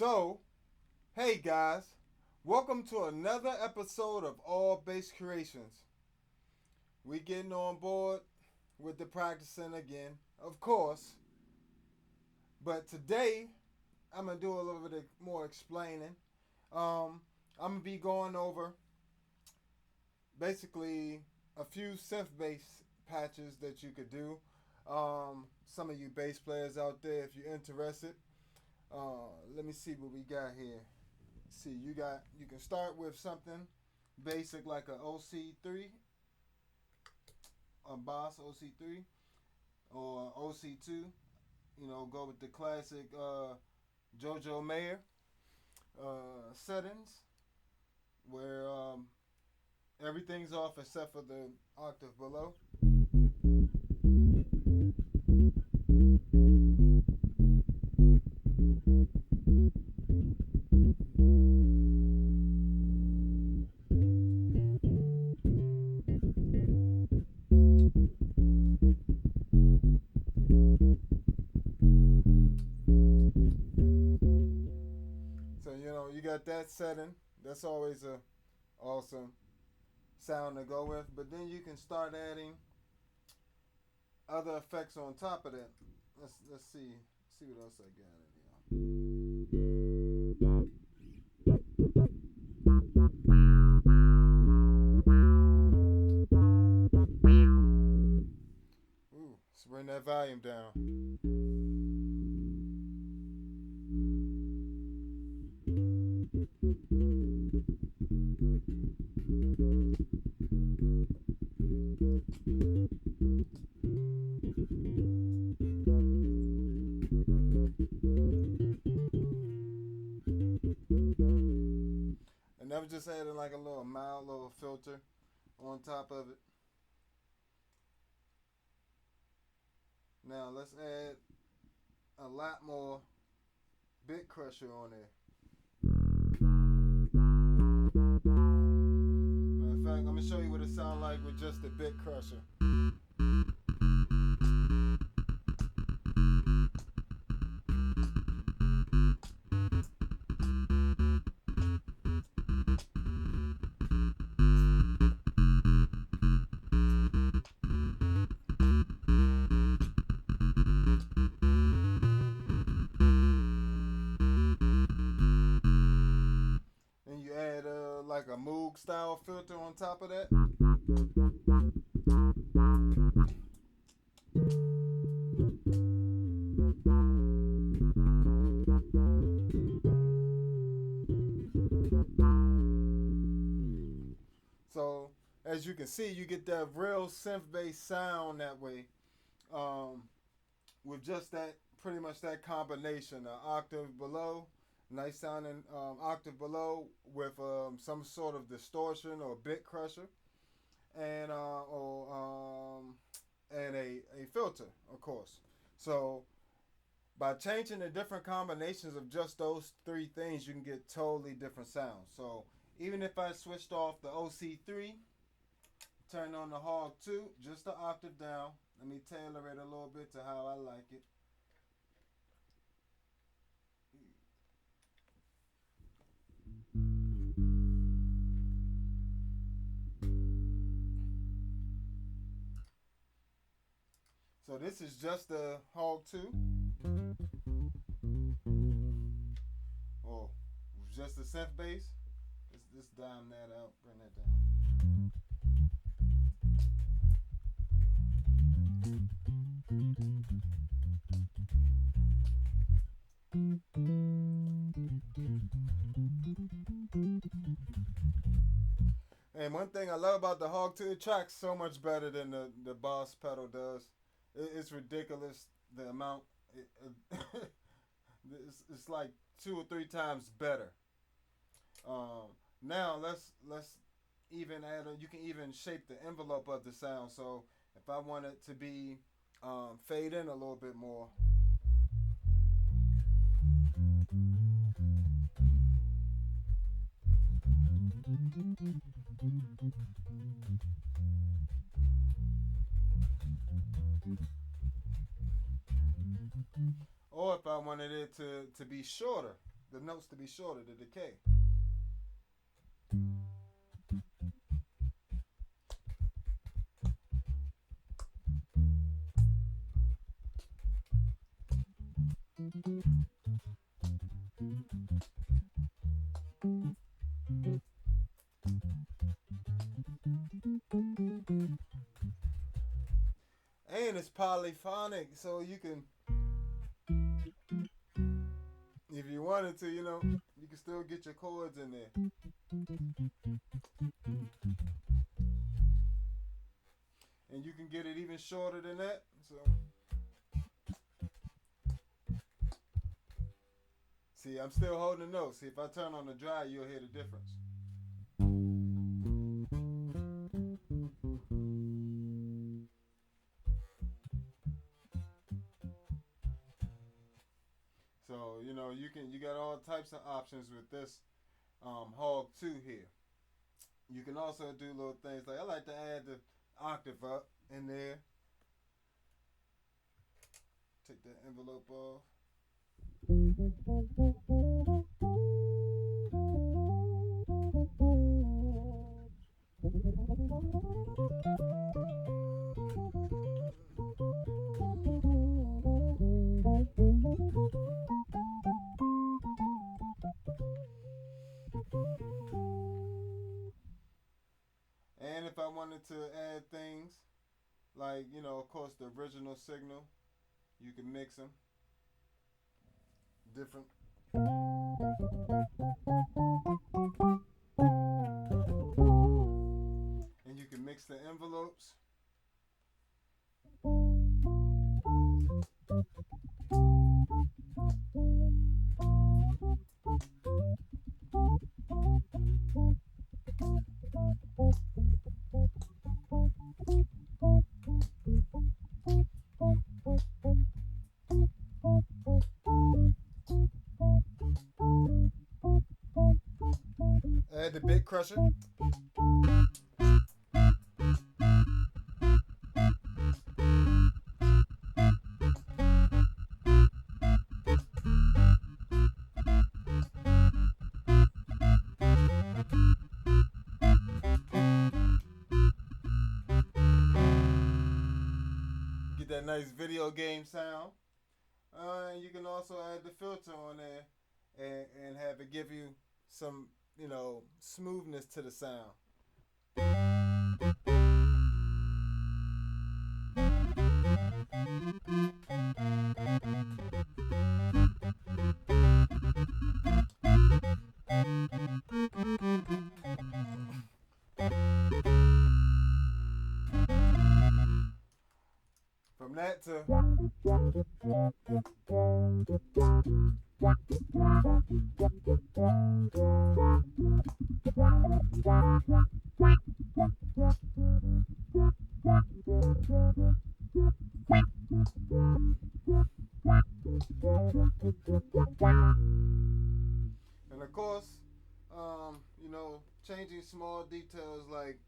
So, hey guys, welcome to another episode of All Bass Creations. We getting on board with the practicing again, of course. But today, I'm gonna do a little bit more explaining. I'm gonna be going over basically a few synth bass patches that you could do. Some of you bass players out there, if you're interested, let me see what we got here. See, you can start with something basic like a OC3, a Boss OC3 or OC2. You know, go with the classic JoJo Mayer settings where everything's off except for the octave below. So you got that setting. That's always a awesome sound to go with. But then you can start adding other effects on top of that. Let's see what else I got in here. Ooh, let's bring that volume down. And that was just adding like a little mild little filter on top of it. Now let's add a lot more bit crusher on there. Matter of fact, I'm gonna show you what it sounds like with just the bit crusher. And you add like a Moog style filter on top of that. So as you can see, you get that real synth bass sound that way, with just that pretty much that combination, an octave below, nice sounding octave below with some sort of distortion or bit crusher, and and a filter, of course. So by changing the different combinations of just those three things, you can get totally different sounds. So even if I switched off the OC3, turn on the Hog 2, just the octave down. Let me tailor it a little bit to how I like it. So this is just the Hog 2. Or just the synth bass. Let's dime that out, bring that down. And one thing I love about the Hog 2, it tracks so much better than the Boss pedal does. It's ridiculous the amount. It's like 2 or 3 times better. Now let's even add. You can even shape the envelope of the sound. So if I want it to be fade in a little bit more. Or if I wanted it to be shorter, the notes to be shorter, the decay. And it's polyphonic, so you can, if you wanted to, you know, you can still get your chords in there. And you can get it even shorter than that. So, see, I'm still holding the notes. See, if I turn on the dry, you'll hear the difference. So, you know, you got all types of options with this Hog 2 here. You can also do little things like, I like to add the octave up in there. Take that envelope off. And if I wanted to add things like, you know, of course, the original signal, you can mix them. Different. And you can mix the envelopes. Add the bit crusher. Get that nice video game sound. And you can also add the filter on there and have it give you some, you know, smoothness to the sound. From that to and of course, you know, changing small details like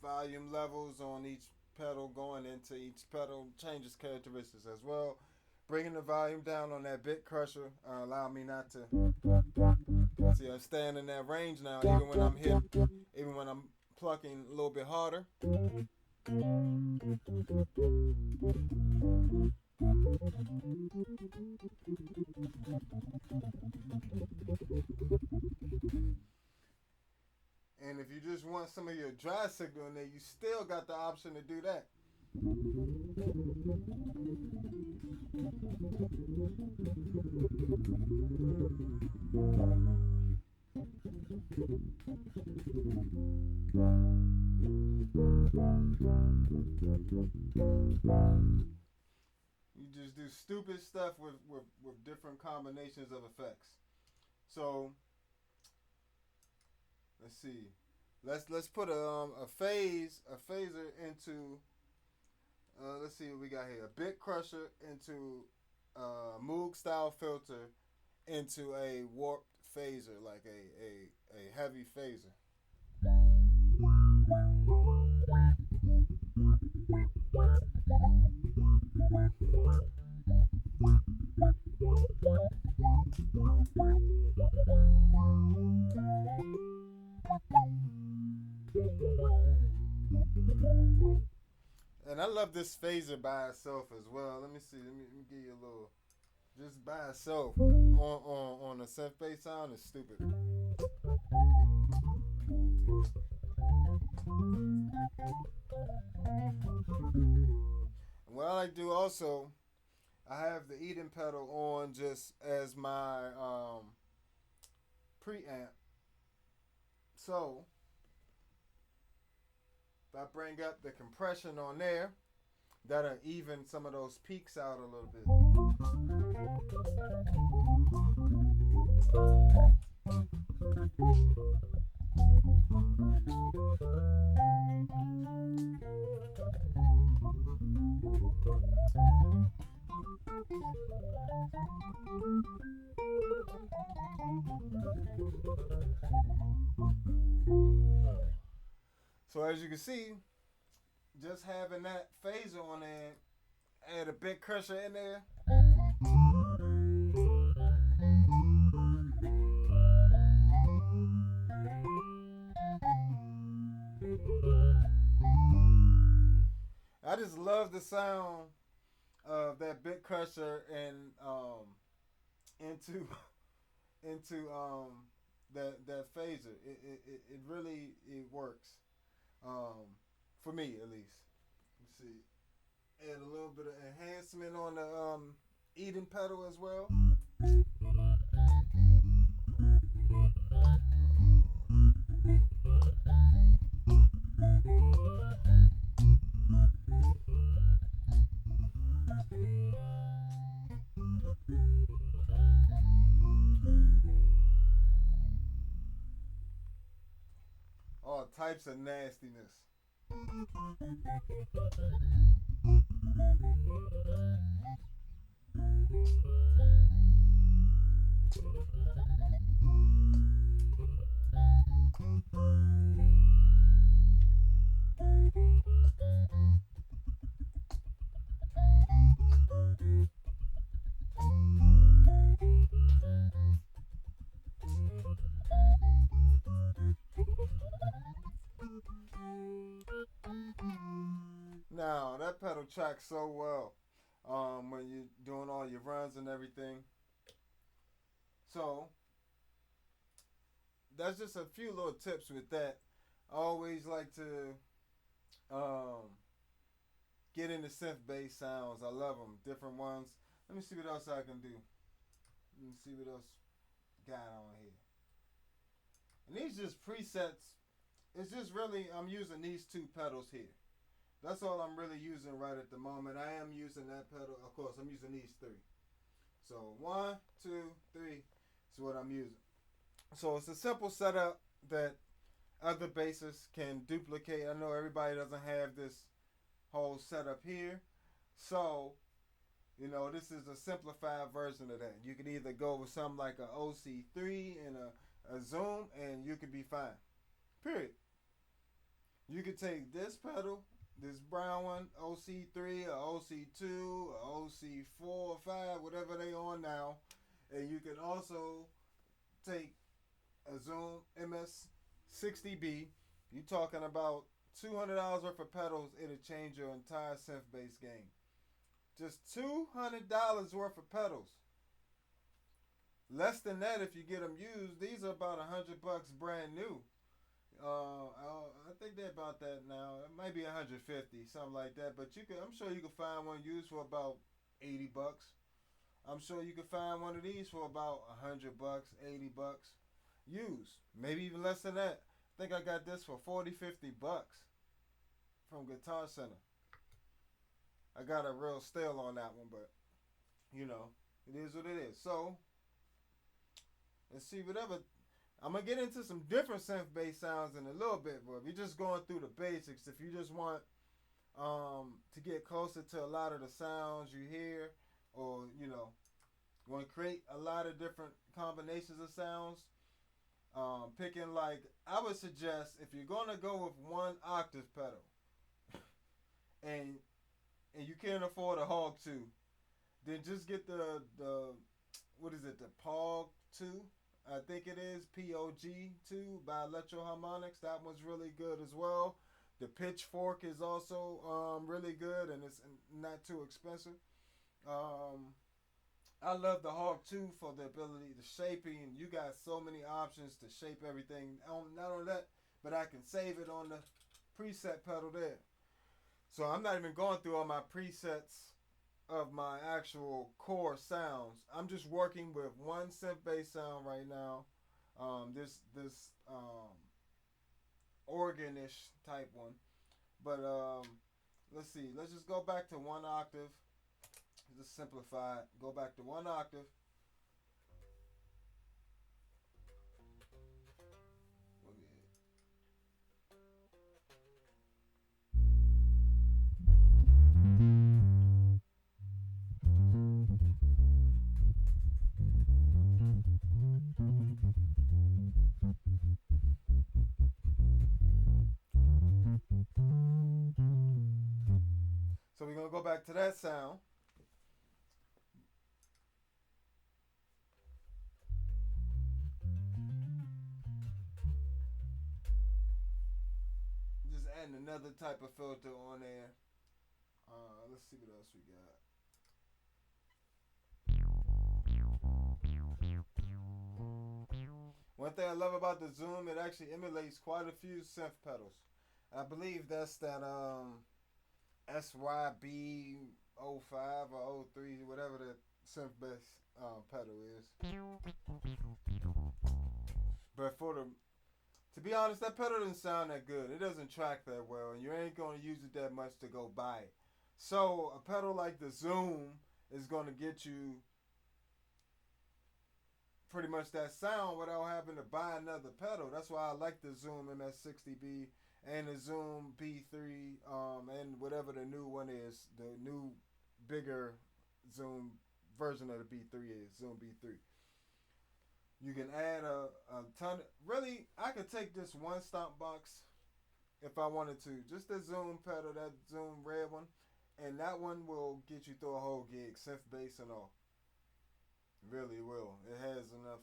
volume levels on each pedal going into each pedal changes characteristics as well. Bringing the volume down on that bit crusher allow me not to see. I'm staying in that range now, even when I'm hitting, even when I'm plucking a little bit harder. And if you just want some of your dry signal in there, you still got the option to do that. You just do stupid stuff with different combinations of effects. So let's see. Let's put a phaser into. Let's see what we got here. A bit crusher into a Moog style filter into a warped phaser, like a heavy phaser. And I love this phaser by itself as well. Let me see. Let me give you a little. Just by itself on a synth bass sound is stupid. And what I like to do also, I have the Eden pedal on just as my preamp. So if I bring up the compression on there, that'll even some of those peaks out a little bit. So as you can see, just having that phaser on there, add a bit crusher in there. I just love the sound of that bit crusher and into that phaser. It really it works for me at least. Let's see, add a little bit of enhancement on the Eden pedal as well. All types of nastiness. Now that pedal tracks so well when you're doing all your runs and everything. So that's just a few little tips with that. I always like to um, get into synth bass sounds. I love them, different ones. Let me see what else I can do. Let me see what else got on here. And these just presets. It's just really I'm using these two pedals here. That's all I'm really using right at the moment. I am using that pedal. Of course, I'm using these three. So 1, 2, 3 is what I'm using. So it's a simple setup that other bassists can duplicate. I know everybody doesn't have this whole setup here. So, this is a simplified version of that. You can either go with something like a OC3 and a Zoom, and you could be fine. Period. You could take this pedal, this brown one, OC3 or OC2 or OC4 or 5, whatever they on now, and you can also take a Zoom MS60B. You talking about $200 worth of pedals, it'll change your entire synth bass game. Just $200 worth of pedals. Less than that if you get them used. These are about $100 brand new. I think they're about that now. It might be 150, something like that. But I'm sure you can find one used for about $80. I'm sure you can find one of these for about $100, $80 used. Maybe even less than that. I think I got this for 40, $50 from Guitar Center. I got a real steal on that one, but it is what it is. So let's see whatever. I'm gonna get into some different synth bass sounds in a little bit, but if you're just going through the basics, if you just want to get closer to a lot of the sounds you hear, or want to create a lot of different combinations of sounds, picking like I would suggest if you're gonna go with one octave pedal, and you can't afford a hog 2, then just get the what is it, the Pog 2? I think it is POG2 by Electro Harmonics. That one's really good as well. The Pitchfork is also really good, and it's not too expensive. Um, I love the Hawk 2 for the ability to shaping. You got so many options to shape everything. Not only that, but I can save it on the preset pedal there. So I'm not even going through all my presets of my actual core sounds. I'm just working with one synth bass sound right now. This organish type one. But let's see. Let's just go back to one octave. Just simplify it. Go back to one octave. So we're gonna go back to that sound. Just adding another type of filter on there. Let's see what else we got. One thing I love about the Zoom, it actually emulates quite a few synth pedals. I believe that's that SYB05 or 03, whatever the synth bass pedal is. But to be honest, that pedal doesn't sound that good. It doesn't track that well, and you ain't gonna use it that much to go buy it. So a pedal like the Zoom is gonna get you pretty much that sound without having to buy another pedal. That's why I like the Zoom MS60B and the Zoom B3 and whatever the new one is, the new bigger Zoom version of the B3 is, Zoom B3. You can add a ton. Really, I could take this one stomp box if I wanted to. Just the Zoom pedal, that Zoom red one, and that one will get you through a whole gig, synth bass and all. Really will. It has enough.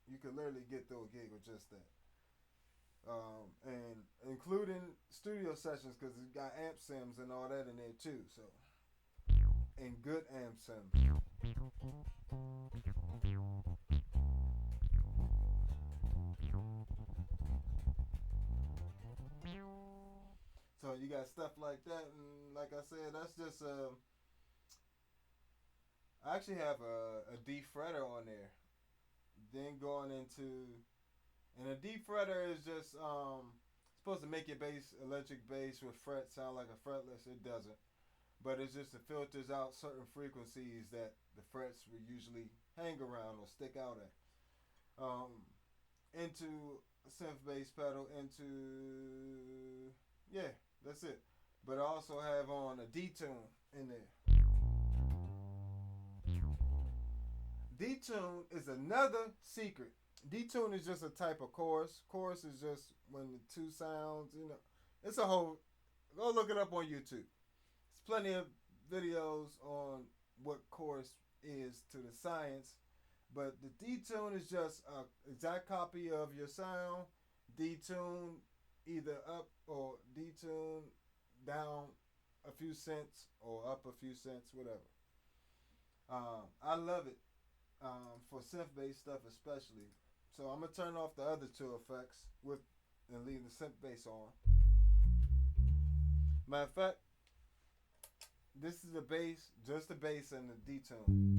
You could literally get through a gig with just that. And including studio sessions because it's got amp sims and all that in there too. So, and good amp sims. So you got stuff like that, and like I said, that's just I actually have a D fretter on there. Then going into, and a D fretter is just supposed to make your bass, electric bass with fret sound like a fretless. It doesn't, but it's just it filters out certain frequencies that the frets would usually hang around or stick out at. Into synth bass pedal, into, yeah, that's it. But I also have on a Detune in there. Detune is another secret. Detune is just a type of chorus. Chorus is just when the two sounds, it's a whole. Go look it up on YouTube. There's plenty of videos on what chorus is to the science. But the detune is just an exact copy of your sound. Detune either up or detune down a few cents or up a few cents, whatever. I love it for synth bass stuff especially. So I'm gonna turn off the other two effects with and leave the synth bass on. Matter of fact, this is the bass, just the bass and the detune.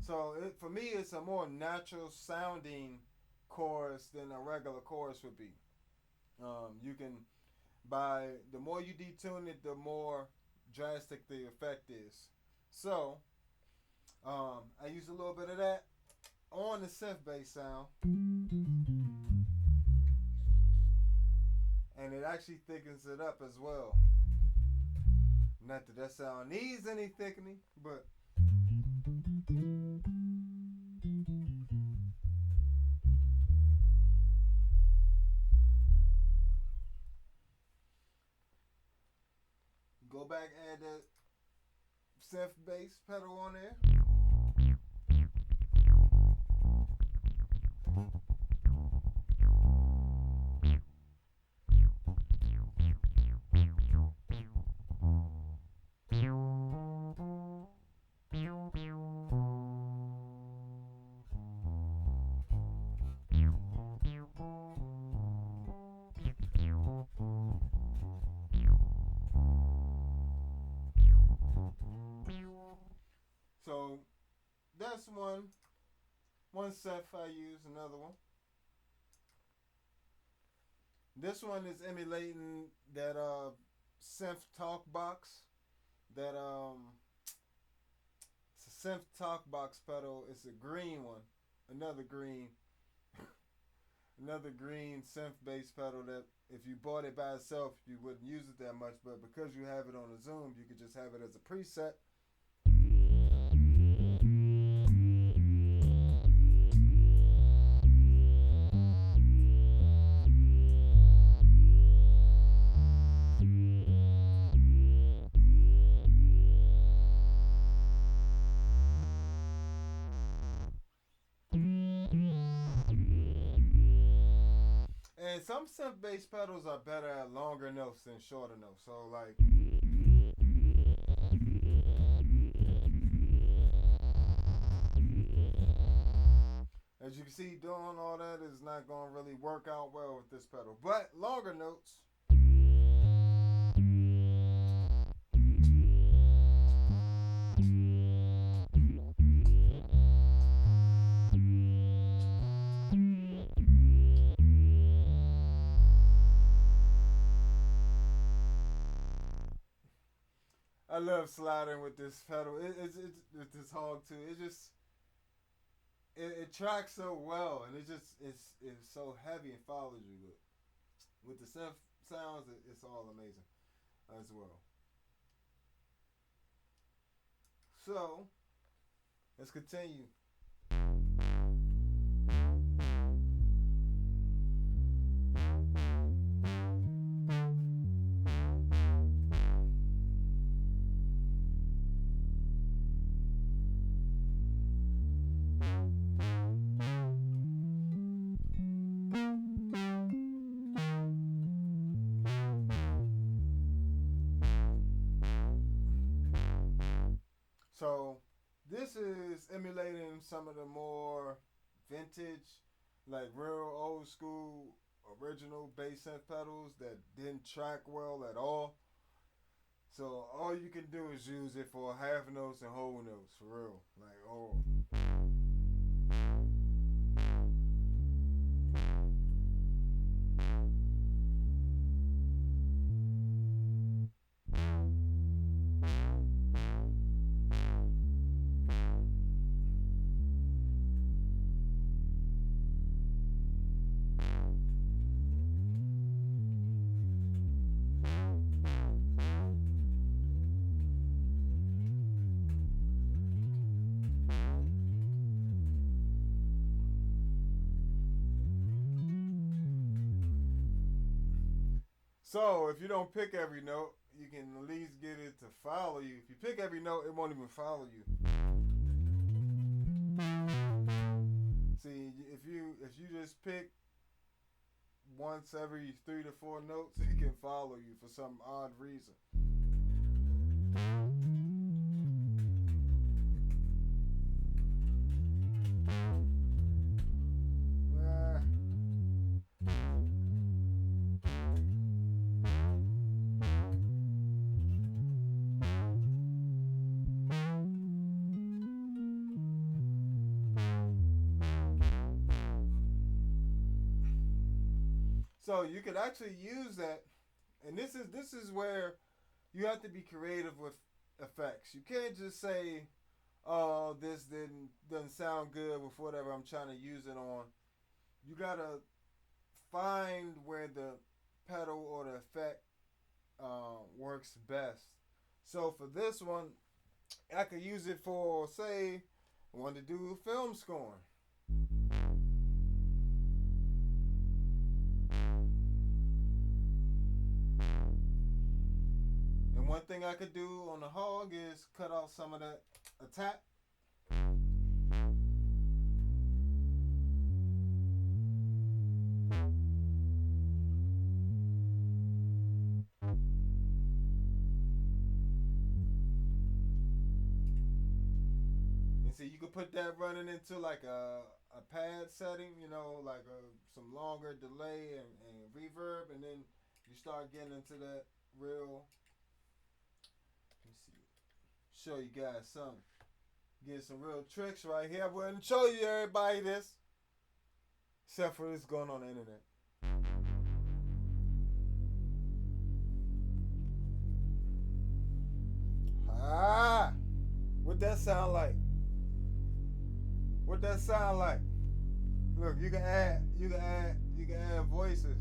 So for me, it's a more natural sounding chorus than a regular chorus would be. You can, by the more you detune it, the more drastic the effect is. So I use a little bit of that on the synth bass sound, and it actually thickens it up as well. Not that that sound needs any thickening, but go back and add the synth bass pedal on there. So that's one synth I use. Another one. This one is emulating that synth talk box. That it's a synth talk box pedal. It's a green one. Another green another green synth bass pedal that if you bought it by itself you wouldn't use it that much, but because you have it on a Zoom you could just have it as a preset. And some synth bass pedals are better at longer notes than shorter notes. So like as you can see, doing all that is not going to really work out well with this pedal. But longer notes. I love sliding with this pedal. It's with this hog too. It tracks so well, and it's so heavy and follows you. With the synth sounds, it's all amazing as well. So let's continue. So this is emulating some of the more vintage, like real old school, original bass synth pedals that didn't track well at all. So all you can do is use it for half notes and whole notes, for real. Like, oh. So if you don't pick every note, you can at least get it to follow you. If you pick every note, it won't even follow you. See, if you just pick once every 3 to 4 notes, it can follow you for some odd reason. So you could actually use that, and this is where you have to be creative with effects. You can't just say, oh, this doesn't sound good with whatever I'm trying to use it on. You gotta find where the pedal or the effect works best. So for this one, I could use it for, say, I want to do film scoring. And one thing I could do on the hog is cut off some of that attack. And see, you could put that running into like a pad setting, you know, like some longer delay and reverb, and then you start getting into that real. Let me see. Show you guys some. Get some real tricks right here. I wouldn't show you everybody this, except for this going on the internet. Ah, what that sound like? What that sound like? Look, you can add voices.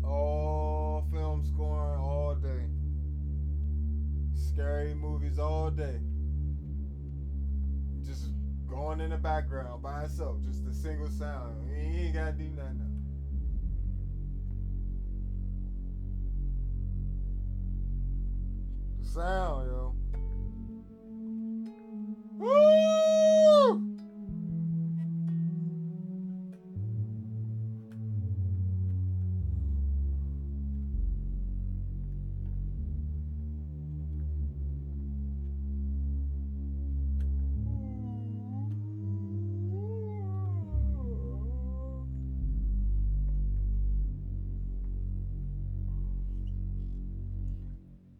All film scoring all day. Scary movies all day. Just going in the background by itself, just a single sound. You ain't gotta do nothing. The sound, yo. Woo!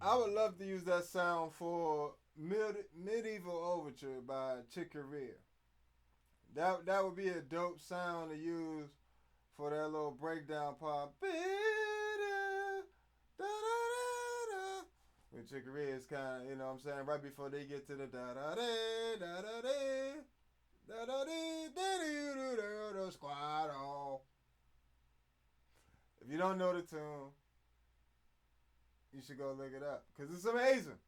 I would love to use that sound for Medieval Overture by Chick Corea. That would be a dope sound to use for that little breakdown part. When Chick Corea is kind of, you know what I'm saying, right before they get to the da da da da da da da da da squad. If you don't know the tune, you should go look it up because it's amazing.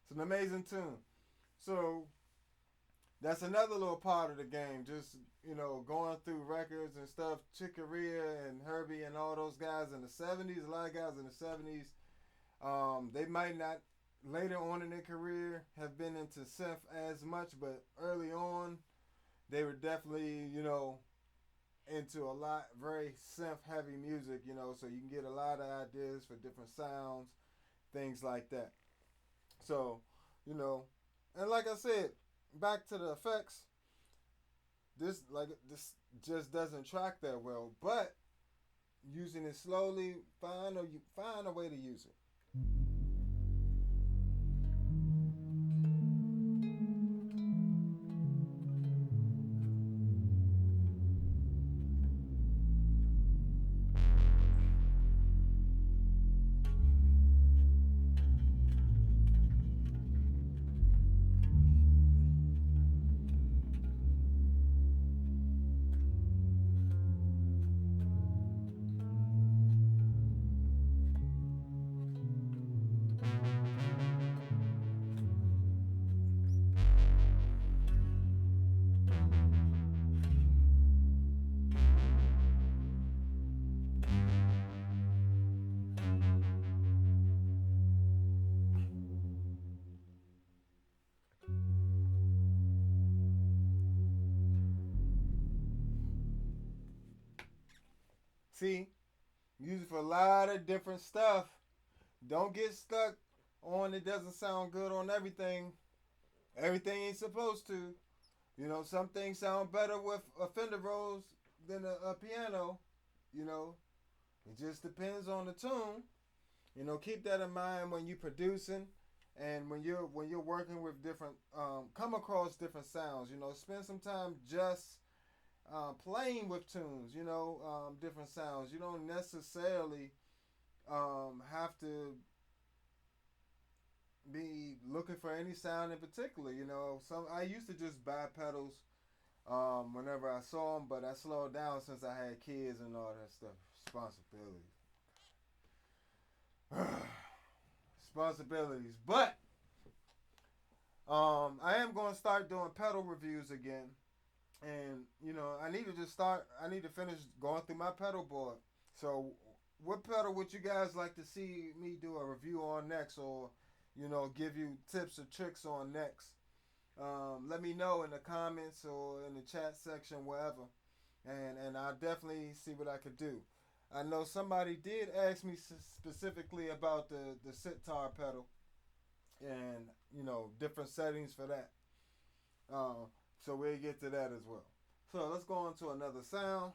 It's an amazing tune. So that's another little part of the game. Just going through records and stuff. Chick Corea and Herbie and all those guys in the '70s. A lot of guys in the '70s. They might not later on in their career have been into synth as much, but early on, they were definitely into a lot very synth heavy music. So you can get a lot of ideas for different sounds, things like that. So, and like I said, back to the effects. This just doesn't track that well, but using it slowly, find a way to use it. See, use it for a lot of different stuff. Don't get stuck on it doesn't sound good on everything. Everything ain't supposed to. You know, some things sound better with a Fender Rose than a piano. You know, it just depends on the tune. You know, keep that in mind when you're producing and when you're working with different come across different sounds. You know, spend some time just playing with tunes. You know, different sounds. You don't necessarily have to be looking for any sound in particular. You know, some I used to just buy pedals whenever I saw them, but I slowed down since I had kids and all that stuff. Responsibilities. Responsibilities. But I am going to start doing pedal reviews again. And, you know, I need to finish going through my pedal board. So, what pedal would you guys like to see me do a review on next, or, you know, give you tips or tricks on next? Let me know in the comments or in the chat section, wherever. And I'll definitely see what I could do. I know somebody did ask me specifically about the sitar pedal and, you know, different settings for that. So we'll get to that as well. So let's go on to another sound.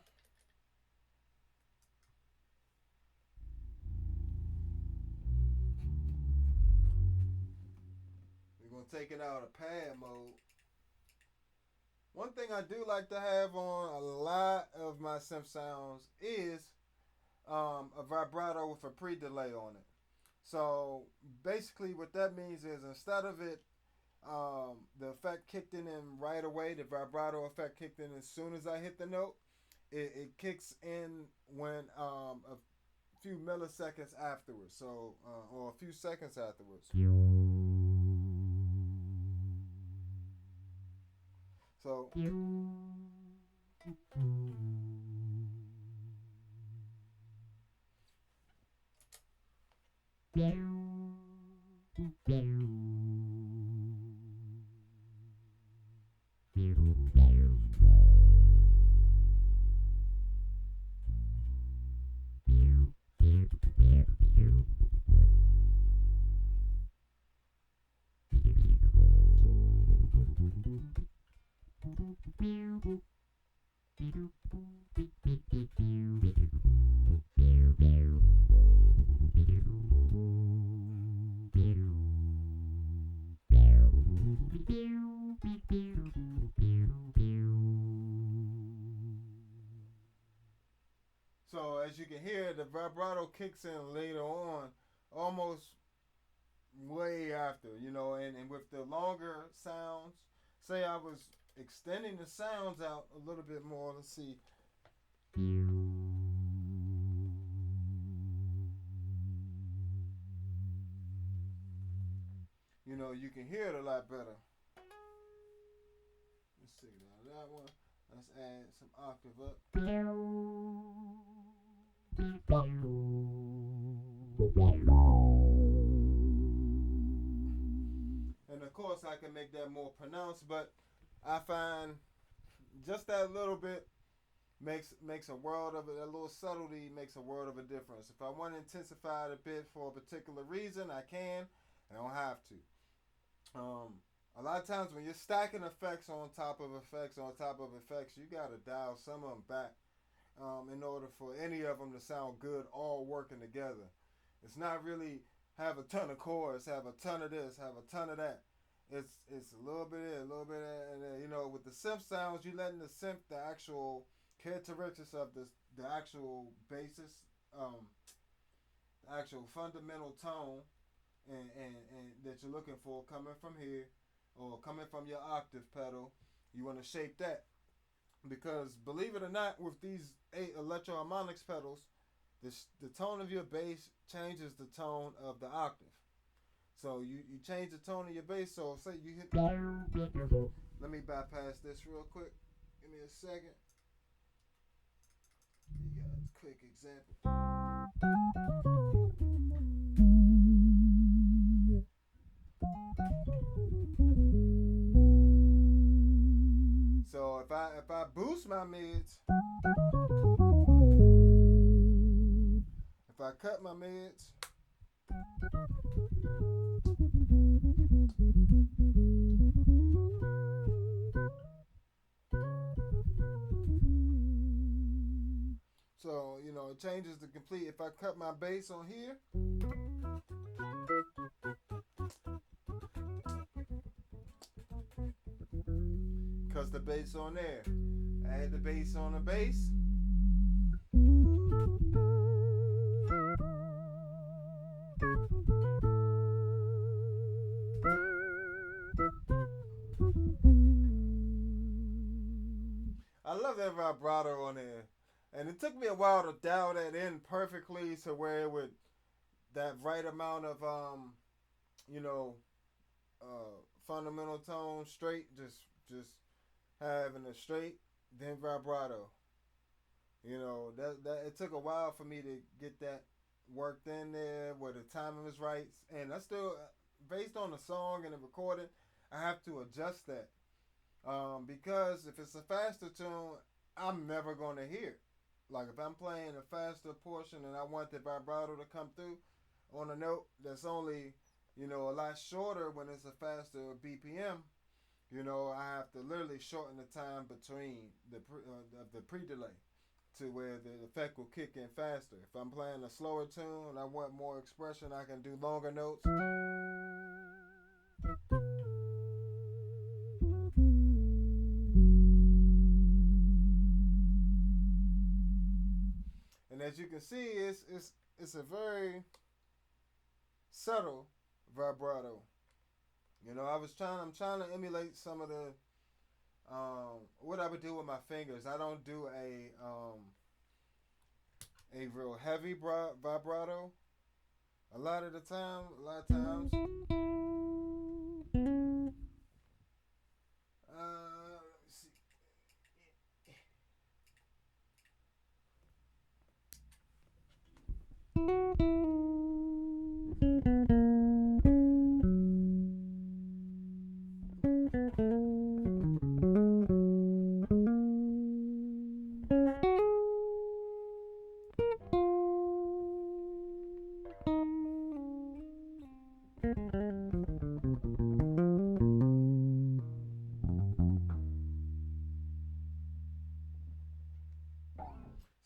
We're going to take it out of pad mode. One thing I do like to have on a lot of my synth sounds is a vibrato with a pre-delay on it. So basically what that means is instead of it the effect kicked in right away, the vibrato effect kicked in as soon as I hit the note, it kicks in when a few milliseconds afterwards, so or a few seconds afterwards. So So as you can hear, the vibrato kicks in later on, almost way after, you know, and with the longer sounds, say I was extending the sounds out a little bit more, let's see. You know, you can hear it a lot better. Let's see now that one. Let's add some octave up. And of course I can make that more pronounced, but I find just that little bit makes a world of it. A little subtlety makes a world of a difference. If I want to intensify it a bit for a particular reason, I can. I don't have to. A lot of times when you're stacking effects on top of effects on top of effects, you gotta dial some of them back in order for any of them to sound good, all working together. It's not really have a ton of chords, have a ton of this, have a ton of that. It's a little bit here, a little bit there, and you know, with the synth sounds, you letting the synth, the actual characteristics of the actual basis, the actual fundamental tone, and that you're looking for coming from here or coming from your octave pedal. You want to shape that, because believe it or not, with these 8 electroharmonics pedals, the tone of your bass changes the tone of the octave. So you change the tone of your bass. So say you hit. Let me bypass this real quick. Give me a second. You got a quick example. So if I boost my mids, units. So, it changes the complete. If I cut my bass on here, cuts the bass on there. Add the bass on the bass. I love that vibrato on there. And it took me a while to dial that in perfectly to where it would, that right amount of, you know, fundamental tone straight, just having a straight, then vibrato. That it took a while for me to get that worked in there where the timing was right. And I still, based on the song and the recording, I have to adjust that. Because if it's a faster tune, I'm never going to hear it. Like if I'm playing a faster portion and I want the vibrato to come through on a note that's only, a lot shorter when it's a faster BPM, I have to literally shorten the time between the pre-delay to where the effect will kick in faster. If I'm playing a slower tune and I want more expression, I can do longer notes. And as you can see, it's a very subtle vibrato. I'm trying to emulate some of the what I would do with my fingers. I don't do a real heavy vibrato. A lot of times. Let me see.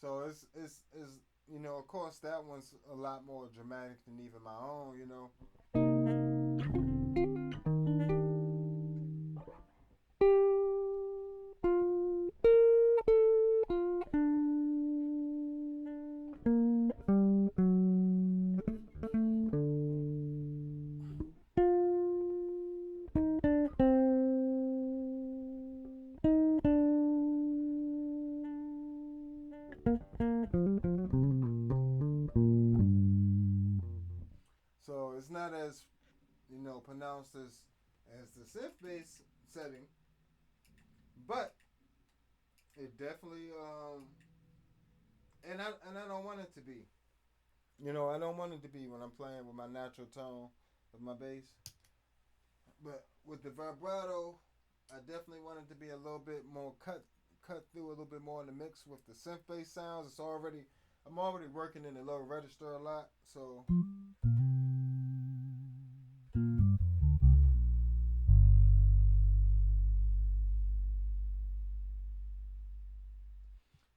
So it's of course that one's a lot more dramatic than even my own. So it's not as pronounced as the synth bass setting, but it definitely and I don't want it to be. I don't want it to be when I'm playing with my natural tone of my bass. But with the vibrato, I definitely want it to be a little bit more cut through a little bit more in the mix with the synth bass sounds. I'm already working in the low register a lot, so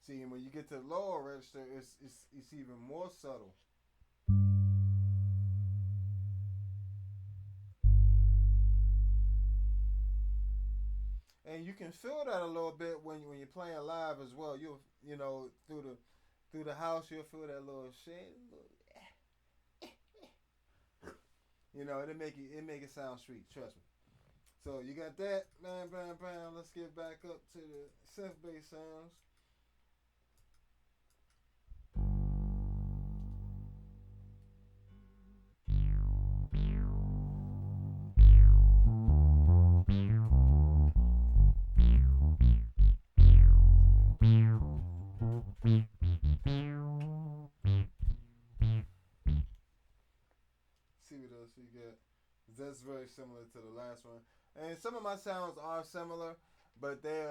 see, and when you get to the lower register, it's even more subtle. And you can feel that a little bit when you're playing live as well. Through the house you'll feel that little shit. It make it sound sweet. Trust me. So you got that, bam, bam, bam. Let's get back up to the synth bass sounds. See what else we got. That's very similar to the last one. And some of my sounds are similar, but they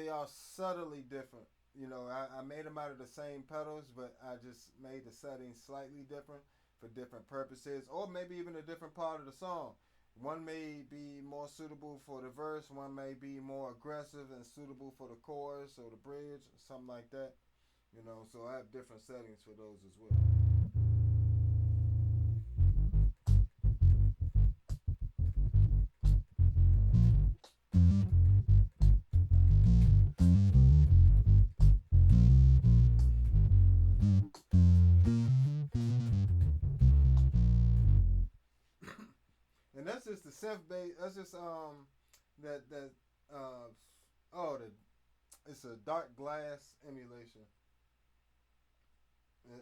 are subtly different. I made them out of the same pedals, but I just made the settings slightly different. for different purposes, or maybe even a different part of the song. One may be more suitable for the verse, one may be more aggressive and suitable for the chorus or the bridge, or something like that. So I have different settings for those as well. And that's just the synth bass. That's just that oh the it's a dark glass emulation.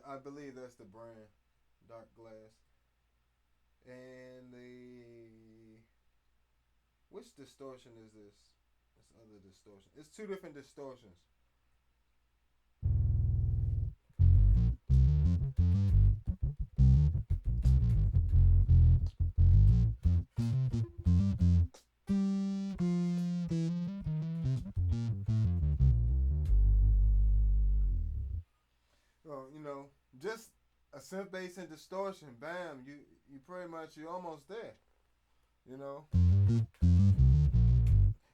I believe that's the brand, dark glass. And which distortion is this? This other distortion. It's two different distortions. Well, just a synth bass and distortion, bam, you pretty much you're almost there. You know.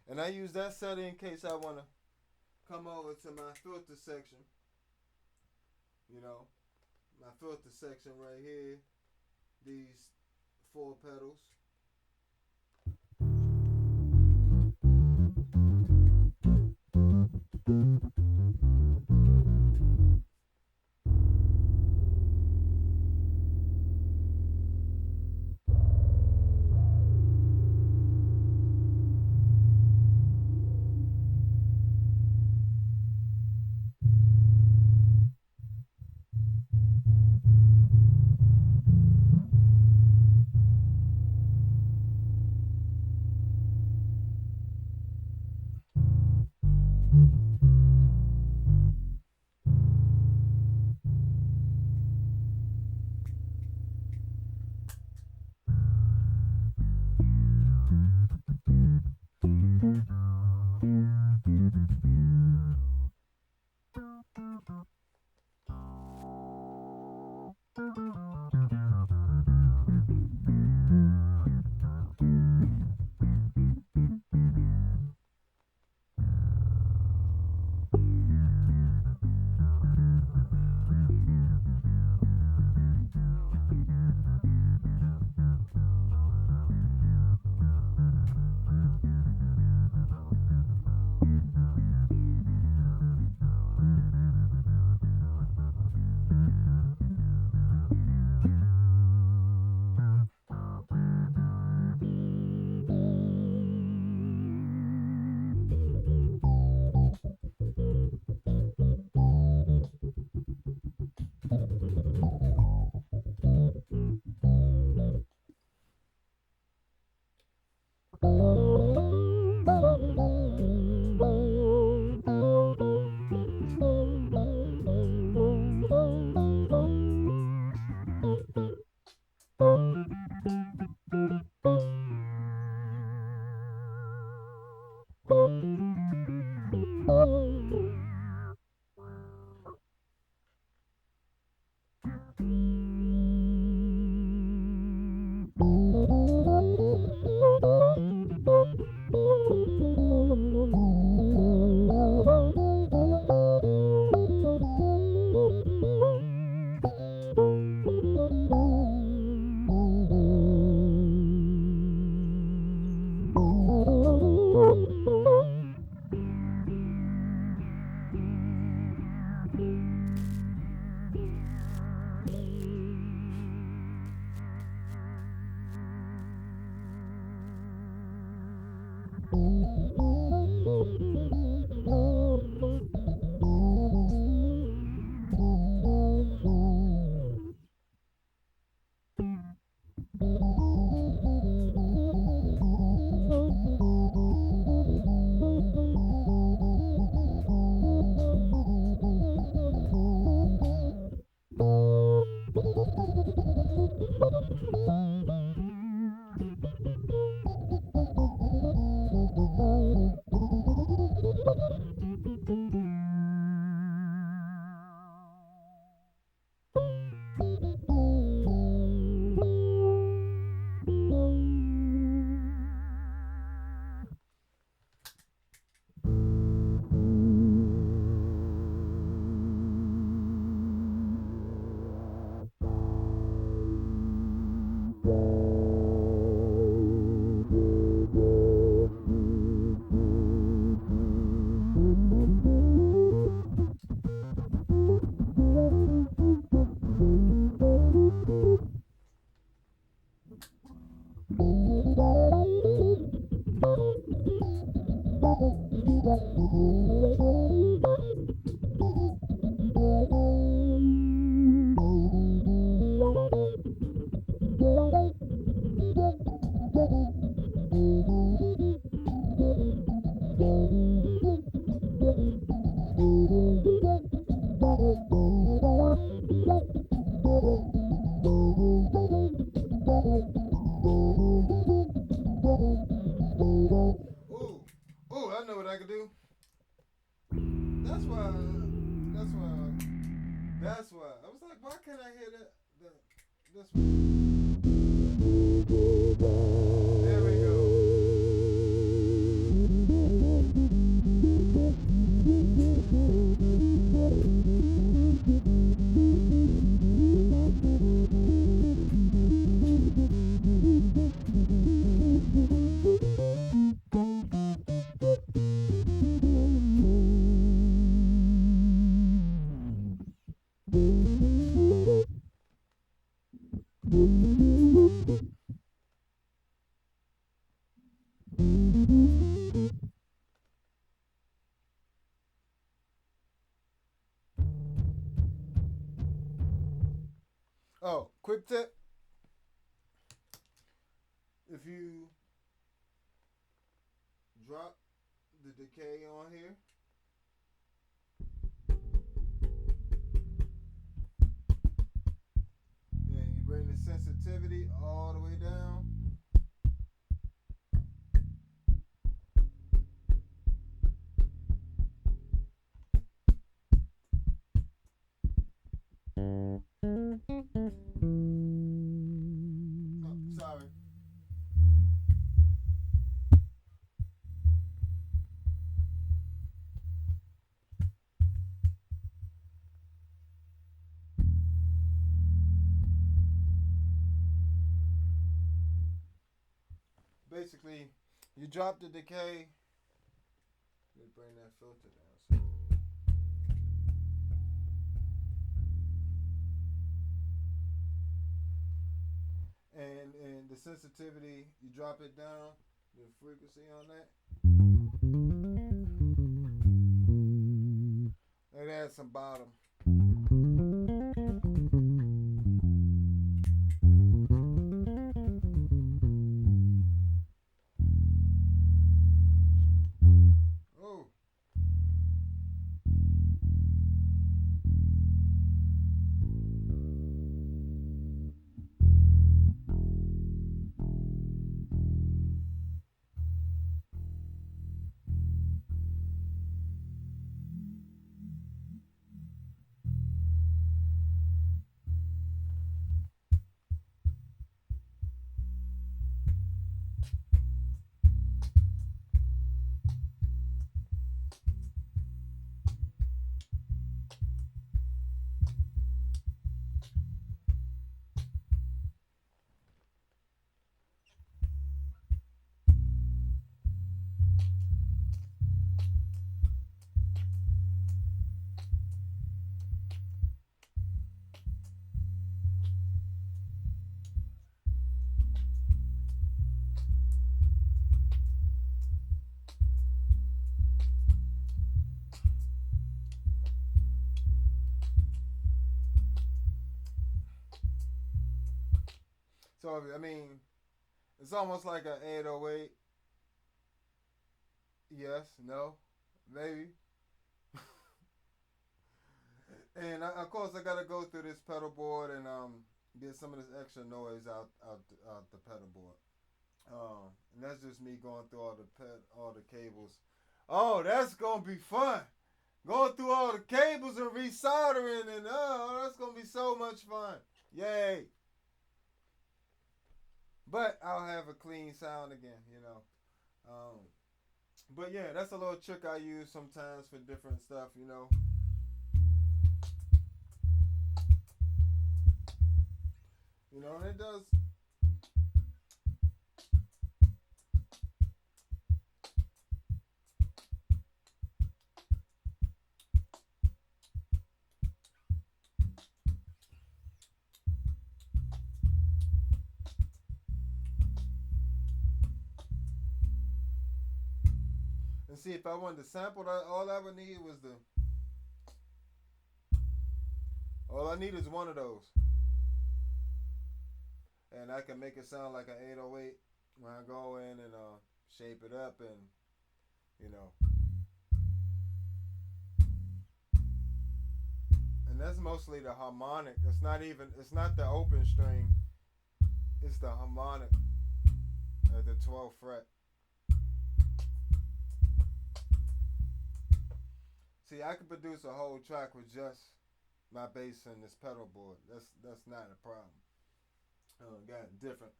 And I use that setting in case I wanna come over to my filter section. My filter section right here. These 4 pedals. That's why. I was like, why can't I hear this one? There we go. Oh, quick tip. If you drop the decay on here, and you bring the sensitivity all the way down, sorry. Basically, you drop the decay. Let me bring that filter down. And the sensitivity, you drop it down, the frequency on that. It adds some bottom. Oh. So, I mean, it's almost like an 808. Yes, no, maybe. And of course, I gotta go through this pedal board and get some of this extra noise out the pedal board. And that's just me going through all the cables. Oh, that's gonna be fun. Going through all the cables and resoldering, and oh, that's gonna be so much fun. Yay! But I'll have a clean sound again, you know. But yeah, that's a little trick I use sometimes for different stuff, you know. You know, and it does. And see, if I wanted to sample that, all I would need was the. All I need is one of those. And I can make it sound like an 808 when I go in and shape it up and, you know. And that's mostly the harmonic. It's not the open string. It's the harmonic at the 12th fret. See, I could produce a whole track with just my bass in this pedal board. That's not a problem. Got different.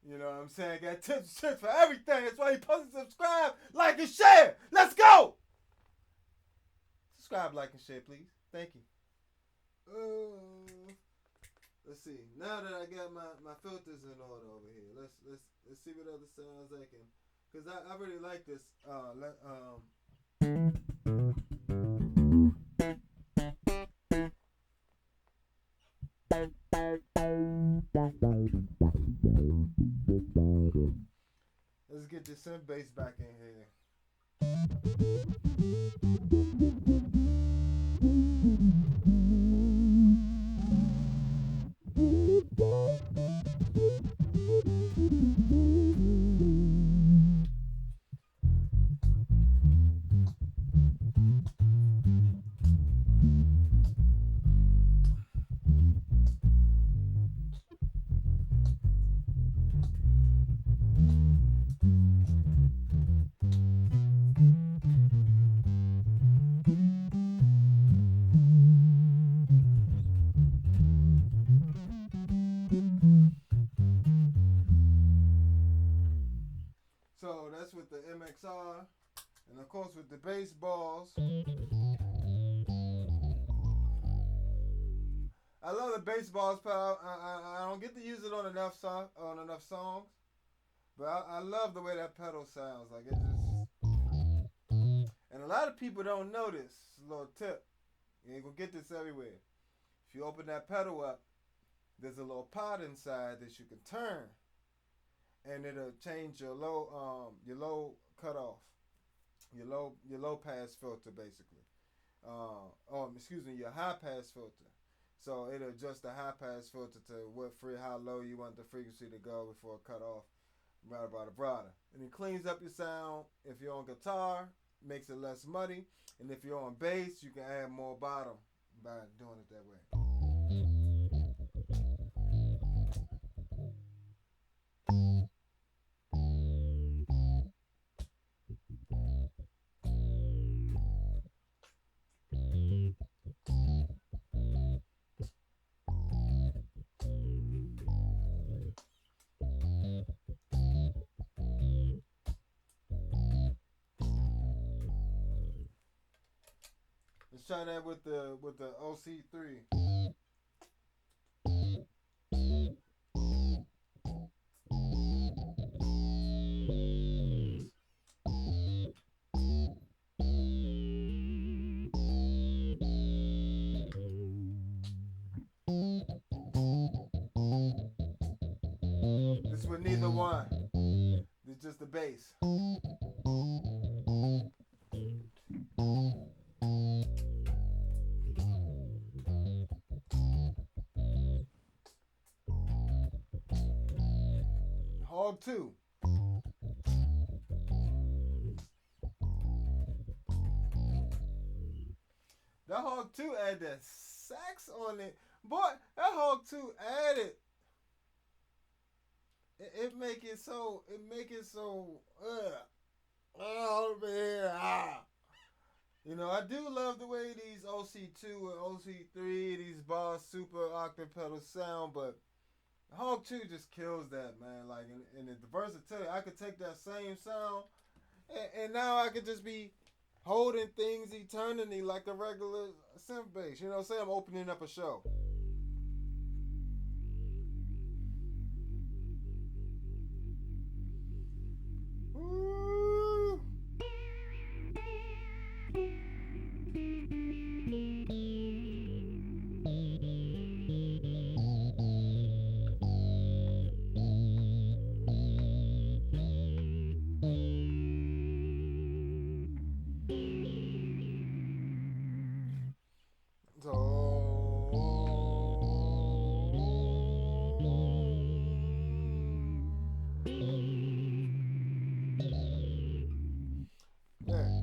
You know what I'm saying? Got tips and tricks for everything. That's why you post and subscribe, like and share. Let's go. Subscribe, like and share, please. Thank you. Let's see. Now that I got my filters in order over here, let's see what other sounds I can. Cause I really like this. Let's get the synth bass back in here. So that's with the MXR, and of course with the bass balls. I love the bass balls, but I don't get to use it on enough songs. But I love the way that pedal sounds. Like it just, and a lot of people don't know this. A little tip. You ain't gonna get this everywhere. If you open that pedal up, there's a little pot inside that you can turn, and it'll change your low cutoff, your low pass filter basically. Your high pass filter. So it'll adjust the high pass filter to how low you want the frequency to go before it cut off. Vibrato. And it cleans up your sound. If you're on guitar, makes it less muddy. And if you're on bass, you can add more bottom by doing it that way. Let's try that with the OC3. This with neither one. It's just the bass. Hog 2. That Hog 2 added that sax on it. Boy, that Hog 2 added. It make it so. Oh man. You know, I do love the way these OC2 and OC3, these Boss Super Octave pedals sound, but Hog 2 just kills that, man. Like, and the versatility, I could take that same sound, and now I could just be holding things eternally like a regular synth bass. You know, say I'm opening up a show. Woo.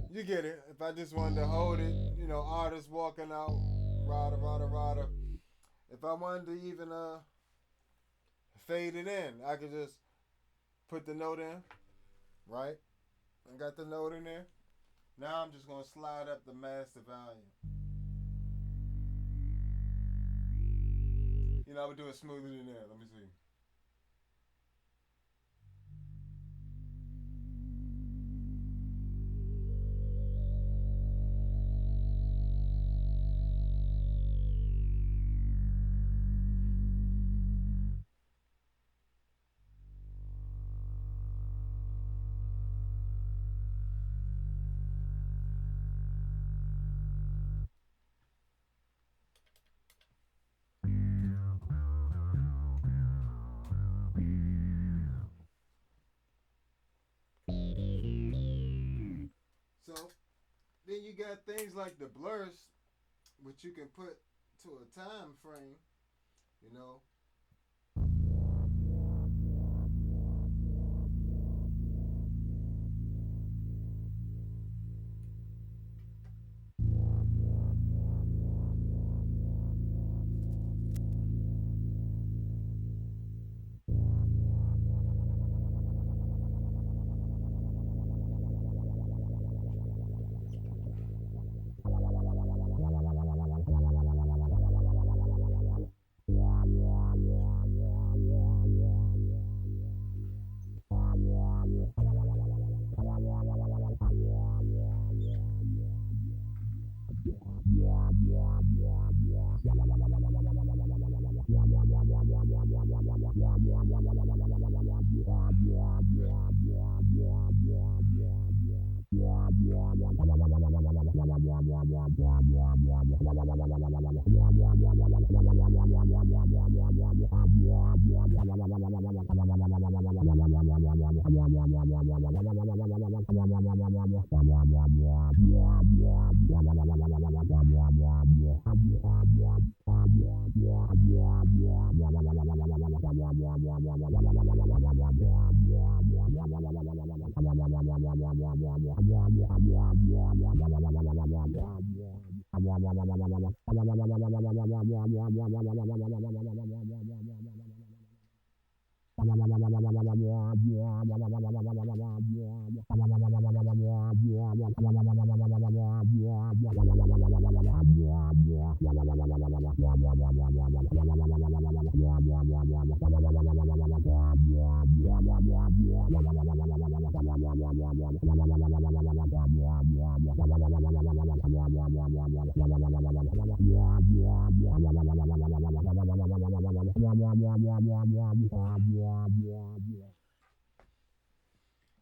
You get it. If I just wanted to hold it, you know, artists walking out, rada. If I wanted to even fade it in, I could just put the note in, right? I got the note in there. Now I'm just gonna slide up the master volume. I would do it smoother than that. Let me see. So then you got things like the blurs, which you can put to a time frame. You know,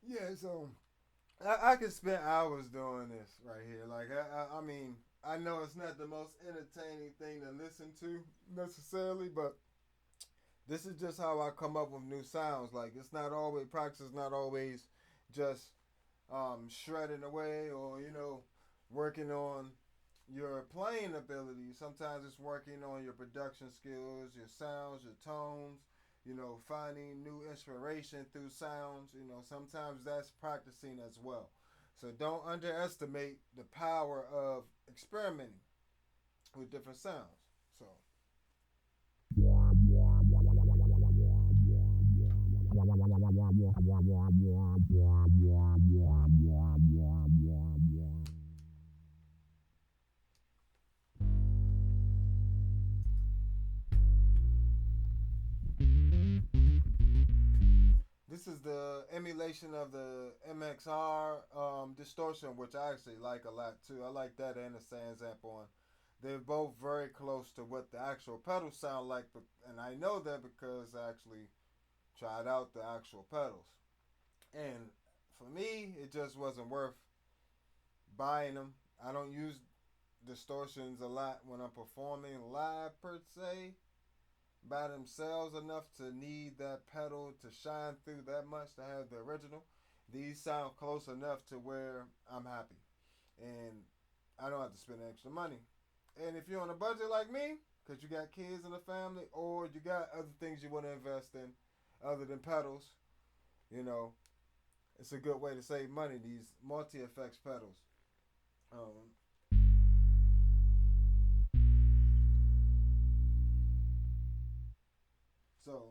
yeah. So I could spend hours doing this right here. Like I mean, I know it's not the most entertaining thing to listen to necessarily, but this is just how I come up with new sounds. Like it's not always practice, is not always just shredding away or working on your playing ability. Sometimes it's working on your production skills, your sounds, your tones. Finding new inspiration through sounds. Sometimes that's practicing as well. So don't underestimate the power of experimenting with different sounds. So this is the emulation of the MXR distortion, which I actually like a lot too. I like that and the Sans amp on. They're both very close to what the actual pedals sound like, and I know that because I actually tried out the actual pedals. And for me, it just wasn't worth buying them. I don't use distortions a lot when I'm performing live per se by themselves enough to need that pedal to shine through that much to have the original. These sound close enough to where I'm happy. And I don't have to spend extra money. And if you're on a budget like me, because you got kids in the family, or you got other things you want to invest in other than pedals, you know, it's a good way to save money, these multi effects pedals. Um, so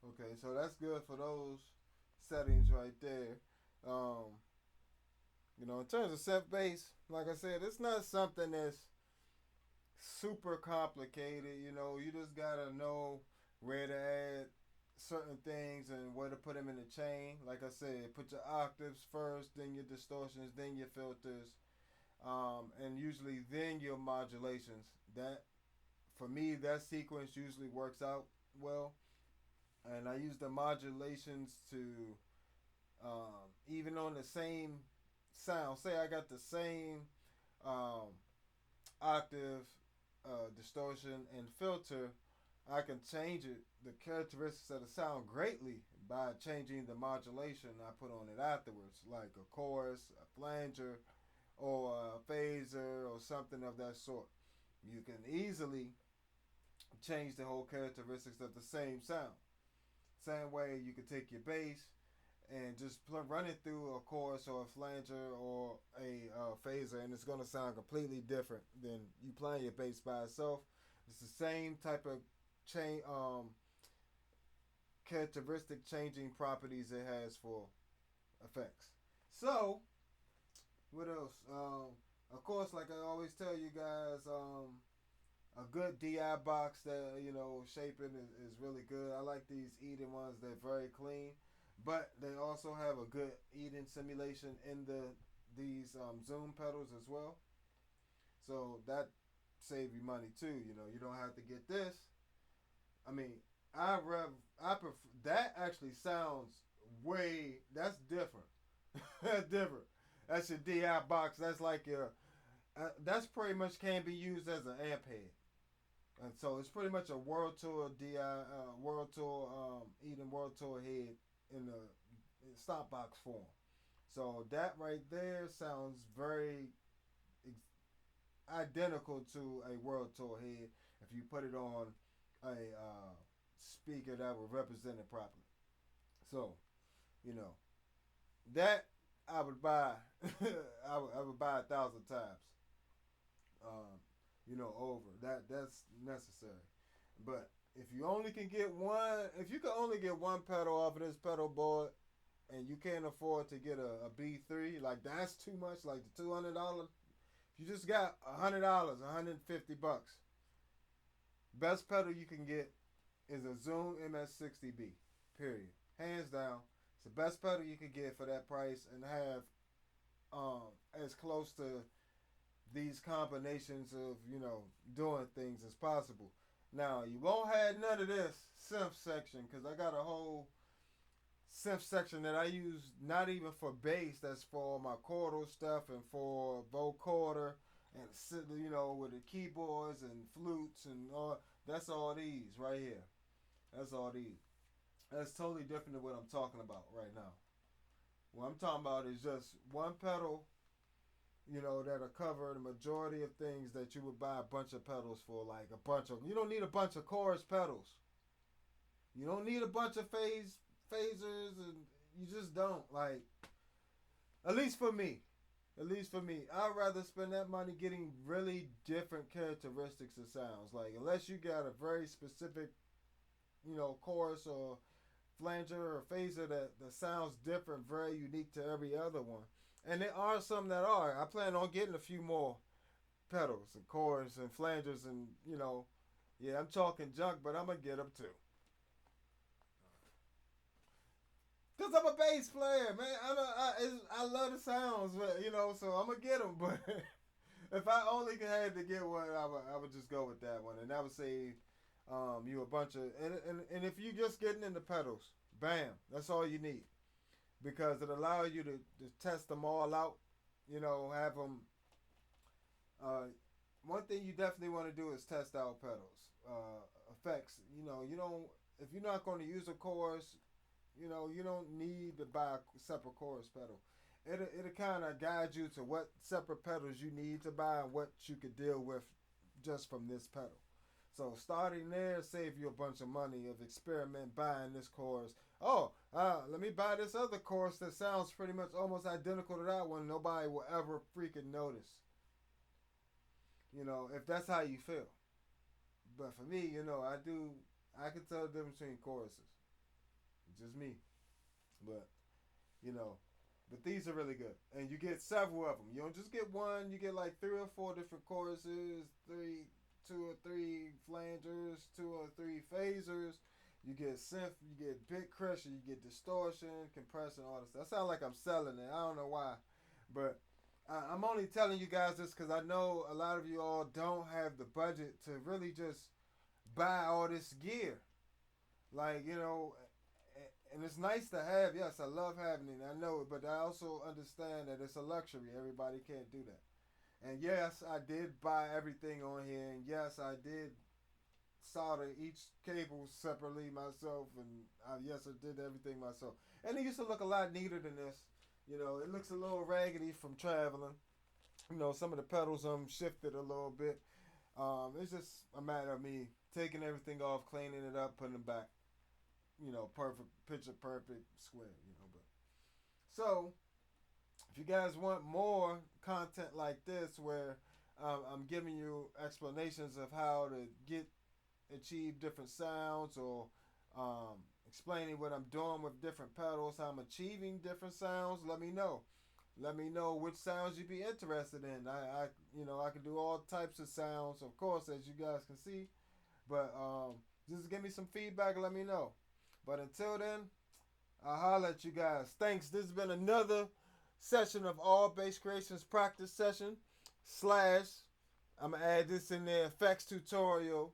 Okay, so that's good for those settings right there. Um, in terms of synth bass, like I said, it's not something that's super complicated. You just gotta know where to add certain things and where to put them in the chain. Like I said, put your octaves first, then your distortions, then your filters, and usually then your modulations. That for me, that sequence usually works out well, and I use the modulations to even on the same sound. Say I got the same um, octave, distortion, and filter. I can change it, the characteristics of the sound greatly by changing the modulation I put on it afterwards, like a chorus, a flanger, or a phaser, or something of that sort. You can easily change the whole characteristics of the same sound. Same way you could take your bass and just run it through a chorus or a flanger or a phaser, and it's going to sound completely different than you playing your bass by itself. It's the same type of chain characteristic changing properties it has for effects. So, what else? Of course, like I always tell you guys, a good DI box that shaping is really good. I like these Eden ones; they're very clean, but they also have a good Eden simulation in these zoom pedals as well. So that save you money too. You don't have to get this. I mean, I prefer that. Actually sounds way. That's different. That's different. That's your DI box. That's like your. That's pretty much can be used as an amp head. And so it's pretty much a World Tour World Tour, Eden World Tour head in the stop box form. So that right there sounds very identical to a World Tour head if you put it on a speaker that would represent it properly. So, you know, that I would buy, I would buy 1,000 times. Over that's necessary. But if you only can get one, if you can only get one pedal off of this pedal board, and you can't afford to get a B3, like that's too much, like the $200. If you just got $100, $150, best pedal you can get is a Zoom MS60B. Period. Hands down, it's the best pedal you can get for that price and have as close to these combinations of doing things as possible. Now you won't have none of this synth section because I got a whole synth section that I use not even for bass. That's for my chordal stuff and for vocoder and with the keyboards and flutes and all. That's all these right here. That's all these. That's totally different than what I'm talking about right now. What I'm talking about is just one pedal that'll cover the majority of things that you would buy a bunch of pedals for, like a bunch of. You don't need a bunch of chorus pedals. You don't need a bunch of phasers, and you just don't. Like, at least for me, I'd rather spend that money getting really different characteristics of sounds. Like, unless you got a very specific, chorus or flanger or phaser that sounds different, very unique to every other one. And there are some that are. I plan on getting a few more pedals and chords and flangers and yeah, I'm talking junk, but I'm gonna get them too. Cause I'm a bass player, man. I love the sounds, but so I'm gonna get them. But if I only had to get one, I would just go with that one, and that would save you a bunch of. And if you just getting into pedals, bam, that's all you need, because it allows you to test them all out. Have them. One thing you definitely want to do is test out pedals, effects. You don't if you're not going to use a chorus. You don't need to buy a separate chorus pedal. It'll kind of guide you to what separate pedals you need to buy and what you could deal with just from this pedal. So starting there save you a bunch of money of experiment buying this chorus. Oh, let me buy this other chorus that sounds pretty much almost identical to that one. Nobody will ever freaking notice. If that's how you feel. But for me, I can tell the difference between choruses. just me. But you know, but these are really good, and you get several of them. You don't just get one. You get like 3 or 4 different choruses, 2 or 3 flangers, 2 or 3 phasers. You get synth, you get bit crusher, you get distortion, compression, all this. That sounds like I'm selling it. I don't know why, but I'm only telling you guys this because I know a lot of you all don't have the budget to really just buy all this gear. Like, and it's nice to have. Yes, I love having it. I know it, but I also understand that it's a luxury. Everybody can't do that. And yes, I did buy everything on here, and yes, I did solder each cable separately myself, and yes, I did everything myself. And it used to look a lot neater than this. It looks a little raggedy from traveling. Some of the pedals shifted a little bit. It's just a matter of me taking everything off, cleaning it up, putting it back. Perfect, picture perfect, square. But so if you guys want more content like this, where I'm giving you explanations of how to achieve different sounds, or explaining what I'm doing with different pedals, how I'm achieving different sounds, let me know. Let me know which sounds you'd be interested in. I can do all types of sounds, of course, as you guys can see. But just give me some feedback and let me know. But until then, I'll holler at you guys. Thanks. This has been another session of All Bass Creations practice session / I'm gonna add this in the effects tutorial,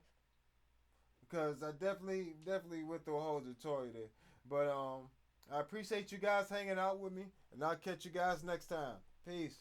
because I definitely went through a whole tutorial there. But I appreciate you guys hanging out with me, and I'll catch you guys next time. Peace.